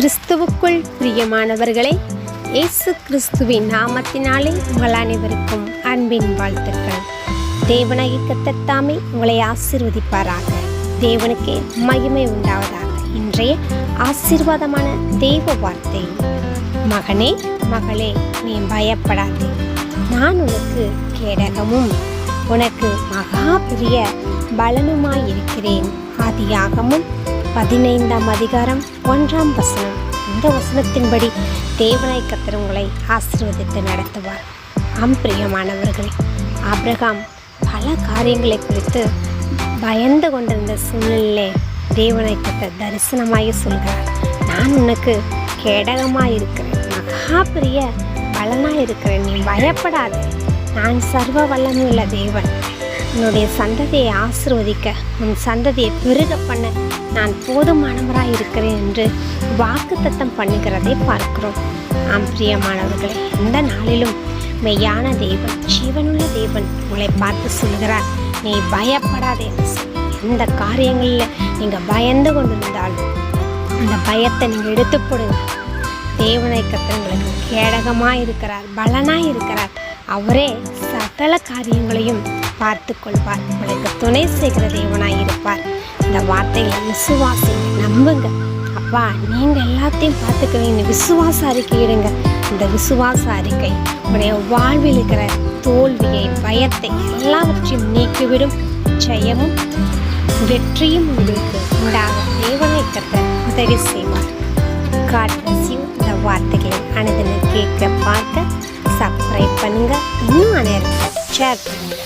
கிறிஸ்துவுக்குள் பிரியமானவர்களே, இயேசு கிறிஸ்துவின் நாமத்தினாலே உங்கள் அனைவருக்கும் அன்பின் வாழ்த்துக்கள். தேவனாகிய கர்த்தர் தாமே உங்களை ஆசீர்வதிப்பாராக. தேவனுக்கே மகிமை உண்டாவதாக. இன்றைய ஆசீர்வாதமான தெய்வ வார்த்தை: மகனே மகளே, நீ பயப்படாதே, நான் உனக்கு கேடகமும் உனக்கு மகா பெரிய பலனுமாயிருக்கிறேன். ஆதியாகமம் 15ஆம் அதிகாரம் 1ஆம் வசனம். இந்த வசனத்தின்படி தேவனாய் கர்த்தர் உங்களை ஆசீர்வதித்து நடத்துவார். பிரியமானவர்களே, ஆபிரகாம் பல காரியங்களை குறித்து பயந்து கொண்டிருந்த சூழ்நிலையிலே தேவனாய் கர்த்தர் தரிசனமாகி சொல்கிறார், நான் உனக்கு கேடகமாயிருக்கிறேன், மகா பெரிய பலனாயிருக்கிறேன், நீ பயப்படாதே, நான் சர்வ வல்லமையுள்ள தேவன், உன்னுடைய சந்ததியை ஆசீர்வதிக்க, உன் சந்ததியை பெருக பண்ண நான் போதுமானவராக இருக்கிறேன் என்று வாக்குத்தத்தம் பண்ணுகிறதை பார்க்கிறோம். பிரியமானவர்களே, எந்த நாளிலும் மெய்யான தேவன், ஜீவனுள்ள தேவன் உங்களை பார்த்து சொல்கிறார், நீ பயப்படாதே என்று சொல்லி. எந்த காரியங்களில் நீங்கள் பயந்து கொண்டிருந்தாலும் அந்த பயத்தை நீங்கள் எடுத்து போடுங்க. தேவனை கர்த்தர்களுக்கு கேடகமாக இருக்கிறார், பலனாக இருக்கிறார். அவரே சகல காரியங்களையும் பார்த்து கொள்வார். உங்களுக்கு துணை செய்கிற தேவனாய் இருப்பார். இந்த வார்த்தைகளை விசுவாசிங்க, நம்புங்க. அப்பா, நீங்கள் எல்லாத்தையும் பார்த்துக்குவீங்க. விசுவாச அறிக்கை இடுங்க. இந்த விசுவாச அறிக்கை உங்களுடைய வாழ்வில் இருக்கிற தோல்வியை, பயத்தை எல்லாவற்றையும் நீக்கிவிடும். ஜெயமும் வெற்றியும் உங்களுக்கு உண்டாக தேவனை கர்த்தர் உதவி செய்வார். God bless you. இந்த வார்த்தைகளை அனைதினம் கேட்க பார்க்க சப்ஸ்கிரைப் பண்ணுங்க. இன்னும் அனைவருக்கும் ஷேர் பண்ணுங்க.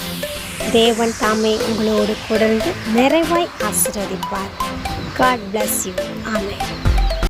தேவன் தாமே உங்களோடு தொடர்ந்து நிறைவாய் ஆசீர்வதிப்பார். God bless you. ஆமென்.